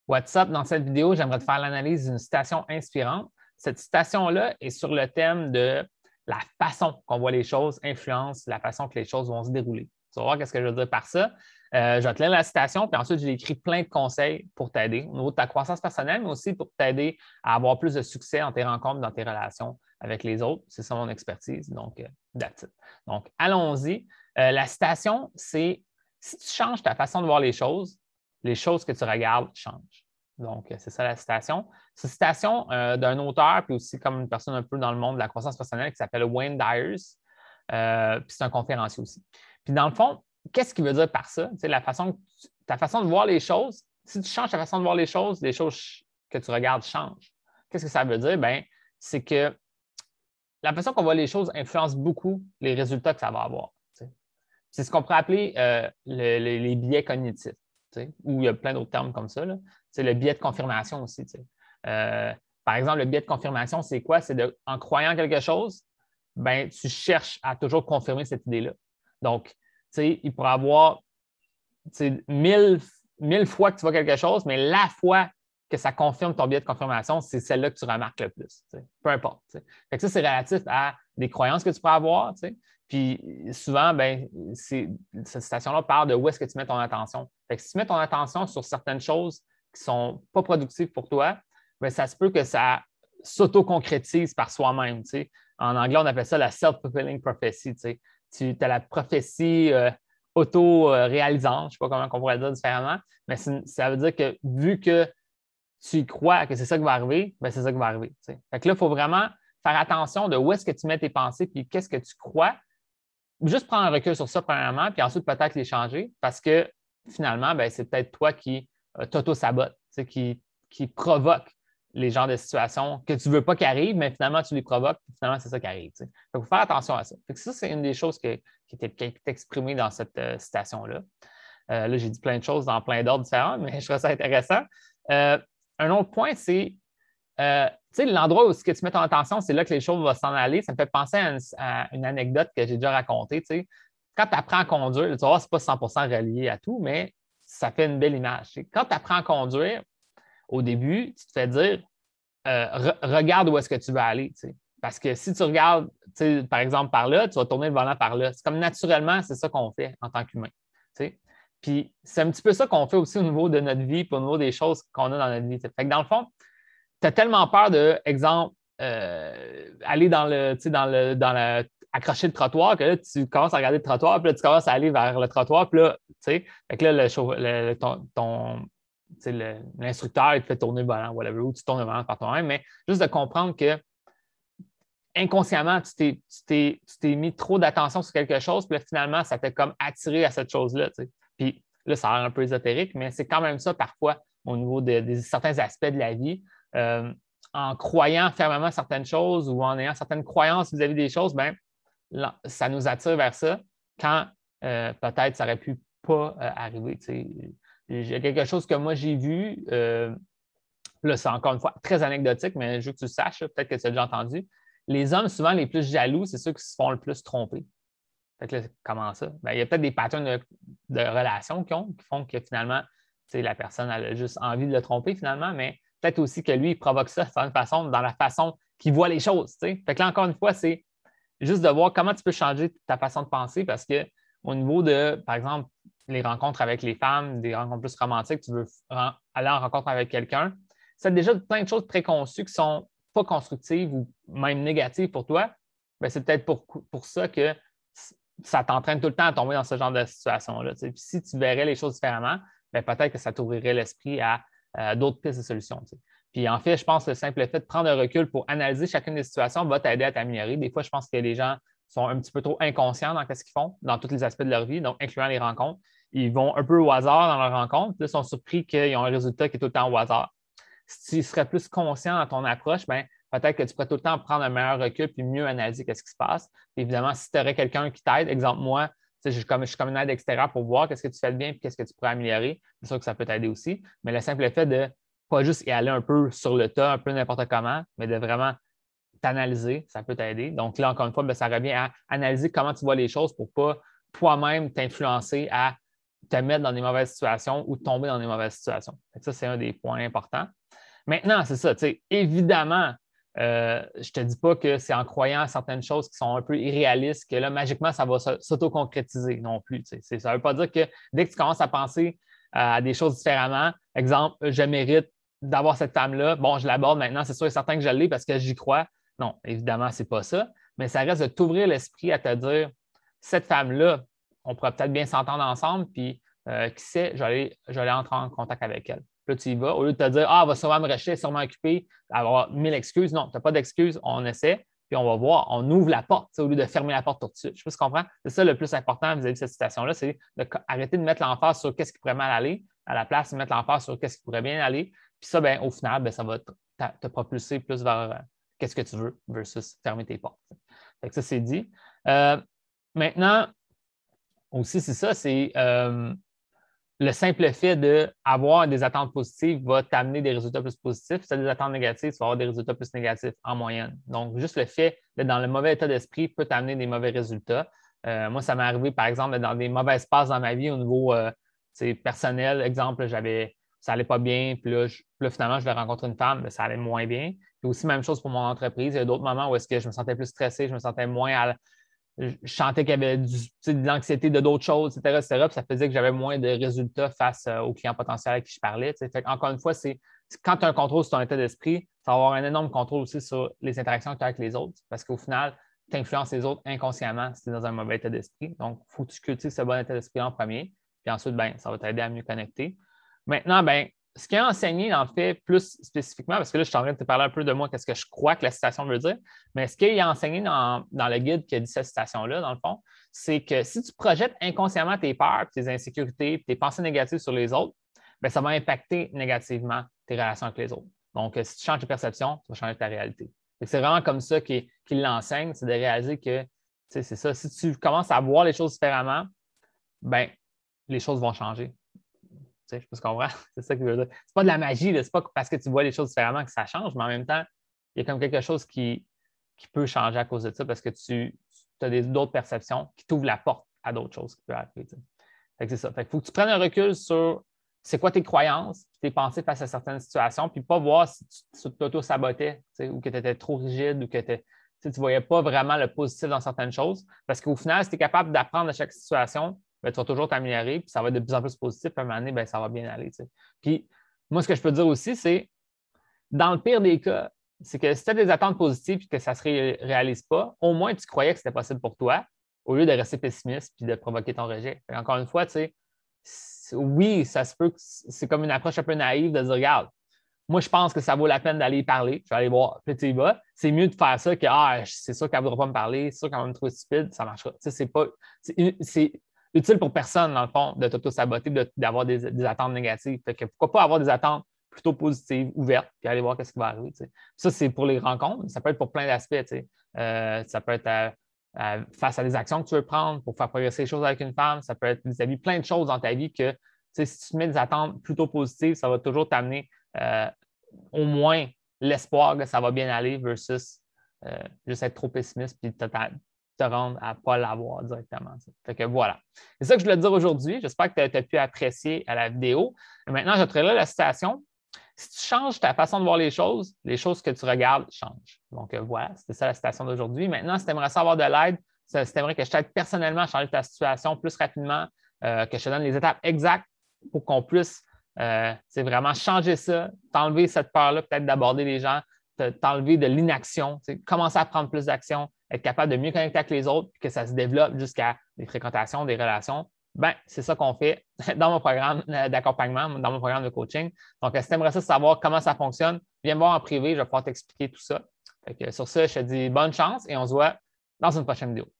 What's up? Dans cette vidéo, j'aimerais te faire l'analyse d'une citation inspirante. Cette citation-là est sur le thème de la façon qu'on voit les choses influence la façon que les choses vont se dérouler. Tu vas voir ce que je veux dire par ça. Je vais te lire la citation, puis ensuite, j'ai écrit plein de conseils pour t'aider au niveau de ta croissance personnelle, mais aussi pour t'aider à avoir plus de succès dans tes rencontres, dans tes relations avec les autres. C'est ça mon expertise. Donc, that's it. Donc, allons-y. La citation, c'est si tu changes ta façon de voir les choses que tu regardes changent. Donc, c'est ça la citation. C'est une citation d'un auteur, puis aussi comme une personne un peu dans le monde de la croissance personnelle qui s'appelle Wayne Dyers. Puis c'est un conférencier aussi. Puis dans le fond, qu'est-ce qu'il veut dire par ça? Ta façon de voir les choses, si tu changes ta façon de voir les choses que tu regardes changent. Qu'est-ce que ça veut dire? Bien, c'est que la façon qu'on voit les choses influence beaucoup les résultats que ça va avoir. C'est ce qu'on pourrait appeler les biais cognitifs. Ou il y a plein d'autres termes comme ça. C'est le biais de confirmation aussi. Par exemple, le biais de confirmation, c'est quoi? C'est en croyant quelque chose, ben, tu cherches à toujours confirmer cette idée-là. Donc, il pourrait y avoir 1000 fois que tu vois quelque chose, mais la fois que ça confirme ton biais de confirmation, c'est celle-là que tu remarques le plus. Peu importe. Fait que ça, c'est relatif à des croyances que tu pourrais avoir. Puis souvent, ben, cette citation-là parle de où est-ce que tu mets ton attention. Fait que si tu mets ton attention sur certaines choses qui ne sont pas productives pour toi, bien, ça se peut que ça s'auto-concrétise par soi-même. En anglais, on appelle ça la self-fulfilling prophecy. Tu as la prophétie auto-réalisante, je ne sais pas comment on pourrait dire différemment, mais ça veut dire que vu que tu y crois que c'est ça qui va arriver, bien, c'est ça qui va arriver. Fait que là, il faut vraiment faire attention de où est-ce que tu mets tes pensées puis qu'est-ce que tu crois. Juste prendre un recul sur ça, premièrement, puis ensuite peut-être les changer parce que finalement, ben, c'est peut-être toi qui t'auto-sabote, qui provoque les genres de situations que tu ne veux pas qu'ils arrivent, mais finalement, tu les provoques, puis finalement, c'est ça qui arrive. Il faut faire attention à ça. Fait que ça, c'est une des choses qui est exprimée dans cette citation-là. Là, j'ai dit plein de choses dans plein d'ordres différents, mais je trouve ça intéressant. Un autre point, c'est l'endroit où ce que tu mets ton attention, c'est là que les choses vont s'en aller. Ça me fait penser à une anecdote que j'ai déjà racontée. Quand tu apprends à conduire, tu vas voir, ce n'est pas 100% relié à tout, mais ça fait une belle image. Quand tu apprends à conduire, au début, tu te fais dire regarde où est-ce que tu veux aller. Parce que si tu regardes, par exemple, par là, tu vas tourner le volant par là. C'est comme naturellement, c'est ça qu'on fait en tant qu'humain. Puis c'est un petit peu ça qu'on fait aussi au niveau de notre vie, puis au niveau des choses qu'on a dans notre vie. Fait que dans le fond, tu as tellement peur de, exemple, aller accrocher le trottoir que là, tu commences à regarder le trottoir, puis là, tu commences à aller vers le trottoir, puis là, fait que là, l'instructeur, il te fait tourner le volant, whatever, ou tu tournes le volant par toi-même, mais juste de comprendre que inconsciemment, tu t'es mis trop d'attention sur quelque chose, puis là, finalement, ça t'a comme attiré à cette chose-là. Puis là, ça a l'air un peu ésotérique, mais c'est quand même ça parfois au niveau de certains aspects de la vie. En croyant fermement certaines choses ou en ayant certaines croyances vis-à-vis des choses, ben, ça nous attire vers ça quand peut-être ça aurait pu pas arriver. Il y a quelque chose que moi j'ai vu, là, c'est encore une fois très anecdotique, mais je veux que tu le saches, peut-être que tu as déjà entendu. Les hommes, souvent, les plus jaloux, c'est ceux qui se font le plus tromper. Fait que là, comment ça? Ben, il y a peut-être des patterns de relations qui font que finalement, la personne elle a juste envie de le tromper finalement, mais peut-être aussi que lui, il provoque ça dans la façon qu'il voit les choses. Fait que là, encore une fois, c'est juste de voir comment tu peux changer ta façon de penser parce qu'au niveau de, par exemple, les rencontres avec les femmes, des rencontres plus romantiques, tu veux aller en rencontre avec quelqu'un, c'est déjà plein de choses préconçues qui sont pas constructives ou même négatives pour toi, bien, c'est peut-être pour ça que ça t'entraîne tout le temps à tomber dans ce genre de situation-là. Puis si tu verrais les choses différemment, bien, peut-être que ça t'ouvrirait l'esprit à d'autres pistes de solutions. Puis en fait, je pense que le simple fait de prendre un recul pour analyser chacune des situations va t'aider à t'améliorer. Des fois, je pense que les gens sont un petit peu trop inconscients dans ce qu'ils font, dans tous les aspects de leur vie, donc incluant les rencontres. Ils vont un peu au hasard dans leurs rencontres, puis ils sont surpris qu'ils ont un résultat qui est tout le temps au hasard. Si tu serais plus conscient dans ton approche, bien, peut-être que tu pourrais tout le temps prendre un meilleur recul puis mieux analyser ce qui se passe. Puis évidemment, si tu aurais quelqu'un qui t'aide, exemple moi, je suis comme une aide extérieure pour voir qu'est-ce que tu fais de bien et qu'est-ce que tu pourrais améliorer. C'est sûr que ça peut t'aider aussi. Mais le simple fait de pas juste y aller un peu sur le tas, un peu n'importe comment, mais de vraiment t'analyser, ça peut t'aider. Donc là, encore une fois, bien, ça revient à analyser comment tu vois les choses pour ne pas toi-même t'influencer à te mettre dans des mauvaises situations ou tomber dans des mauvaises situations. Ça, c'est un des points importants. Maintenant, c'est ça, évidemment, je ne te dis pas que c'est en croyant à certaines choses qui sont un peu irréalistes que là, magiquement, ça va s'auto-concrétiser non plus. Ça ne veut pas dire que dès que tu commences à penser à des choses différemment, exemple, je mérite d'avoir cette femme-là, bon, je l'aborde maintenant, c'est sûr et certain que je l'ai parce que j'y crois. Non, évidemment, ce n'est pas ça, mais ça reste de t'ouvrir l'esprit à te dire, cette femme-là, on pourrait peut-être bien s'entendre ensemble, puis qui sait, je vais aller entrer en contact avec elle. Puis là, tu y vas. Au lieu de te dire, ah, elle va sûrement me rejeter, sûrement occupée, avoir 1000 excuses. Non, tu n'as pas d'excuses, on essaie, puis on va voir, on ouvre la porte, au lieu de fermer la porte tout de suite. Je sais pas si tu comprends. C'est ça le plus important vis-à-vis de cette situation-là, c'est d'arrêter de mettre l'emphase sur qu'est-ce qui pourrait mal aller, à la place de mettre l'emphase sur qu'est-ce qui pourrait bien aller. Puis ça, ben, au final, ben, ça va te propulser plus vers qu'est-ce que tu veux versus fermer tes portes. Fait que ça, c'est dit. Maintenant, aussi, c'est ça, c'est le simple fait d'avoir des attentes positives va t'amener des résultats plus positifs. Si tu as des attentes négatives, tu vas avoir des résultats plus négatifs en moyenne. Donc, juste le fait d'être dans le mauvais état d'esprit peut t'amener des mauvais résultats. Moi, ça m'est arrivé, par exemple, dans des mauvaises passes dans ma vie au niveau personnel. Exemple, ça n'allait pas bien, puis là, finalement, je vais rencontrer une femme, mais ça allait moins bien. Puis aussi, même chose pour mon entreprise. Il y a d'autres moments où est-ce que je me sentais plus stressé, je me sentais moins je sentais qu'il y avait de l'anxiété de d'autres choses, etc., etc. Puis ça faisait que j'avais moins de résultats face aux clients potentiels à qui je parlais. Fait encore une fois, quand tu as un contrôle sur ton état d'esprit, ça va avoir un énorme contrôle aussi sur les interactions que tu as avec les autres. Parce qu'au final, tu influences les autres inconsciemment si tu es dans un mauvais état d'esprit. Donc, il faut que tu cultives ce bon état d'esprit en premier. Puis ensuite, ben, ça va t'aider à mieux connecter. Maintenant, ben, ce qui est enseigné, en fait, plus spécifiquement, parce que là, je suis en train de te parler un peu de moi, qu'est-ce que je crois que la citation veut dire, mais ce qu'il a enseigné dans le guide qui a dit cette citation-là, dans le fond, c'est que si tu projettes inconsciemment tes peurs, tes insécurités, tes pensées négatives sur les autres, bien, ça va impacter négativement tes relations avec les autres. Donc, si tu changes tes perceptions, tu vas changer ta réalité. C'est vraiment comme ça qu'il l'enseigne, c'est de réaliser que, c'est ça, si tu commences à voir les choses différemment, bien, les choses vont changer. Je sais pas si tu comprends. C'est ça qu'il veut dire. C'est pas de la magie, c'est pas parce que tu vois les choses différemment que ça change, mais en même temps, il y a comme quelque chose qui peut changer à cause de ça parce que tu as d'autres perceptions qui t'ouvrent la porte à d'autres choses qui peuvent arriver. Fait que c'est ça. Fait que faut que tu prennes un recul sur c'est quoi tes croyances, tes pensées face à certaines situations, puis pas voir si tu t'auto-sabotais ou que tu étais trop rigide ou que tu ne voyais pas vraiment le positif dans certaines choses. Parce qu'au final, si tu es capable d'apprendre à chaque situation, bien, tu vas toujours t'améliorer, puis ça va être de plus en plus positif, puis à un moment donné, bien, ça va bien aller. Puis moi, ce que je peux dire aussi, c'est dans le pire des cas, c'est que si tu as des attentes positives et que ça ne se réalise pas, au moins tu croyais que c'était possible pour toi, au lieu de rester pessimiste et de provoquer ton rejet. Encore une fois, oui, ça se peut que c'est comme une approche un peu naïve de dire, regarde, moi, je pense que ça vaut la peine d'aller y parler. Je vais aller voir. Puis tu y vas. C'est mieux de faire ça que c'est sûr qu'elle ne voudra pas me parler, c'est sûr qu'elle va me trouver stupide, ça marchera. C'est utile pour personne, dans le fond, de t'auto-saboter, d'avoir des attentes négatives. Fait que pourquoi pas avoir des attentes plutôt positives, ouvertes, puis aller voir ce qui va arriver. Ça, c'est pour les rencontres. Ça peut être pour plein d'aspects. Ça peut être face à des actions que tu veux prendre pour faire progresser les choses avec une femme. Ça peut être vis-à-vis plein de choses dans ta vie que si tu mets des attentes plutôt positives, ça va toujours t'amener au moins l'espoir que ça va bien aller versus juste être trop pessimiste puis te rendre à ne pas l'avoir directement. Fait que voilà. C'est ça que je voulais te dire aujourd'hui. J'espère que tu as pu apprécier à la vidéo. Et maintenant, je te relève la citation. Si tu changes ta façon de voir les choses que tu regardes changent. Donc voilà, c'était ça la citation d'aujourd'hui. Maintenant, si tu aimerais savoir de l'aide, si tu aimerais que je t'aide personnellement à changer ta situation plus rapidement, que je te donne les étapes exactes pour qu'on puisse vraiment changer ça, t'enlever cette peur-là, peut-être d'aborder les gens, t'enlever de l'inaction, commencer à prendre plus d'action, être capable de mieux connecter avec les autres, puis que ça se développe jusqu'à des fréquentations, des relations. Ben, c'est ça qu'on fait dans mon programme d'accompagnement, dans mon programme de coaching. Donc, si tu aimerais ça savoir comment ça fonctionne, viens me voir en privé, je vais pouvoir t'expliquer tout ça. Sur ça, je te dis bonne chance et on se voit dans une prochaine vidéo.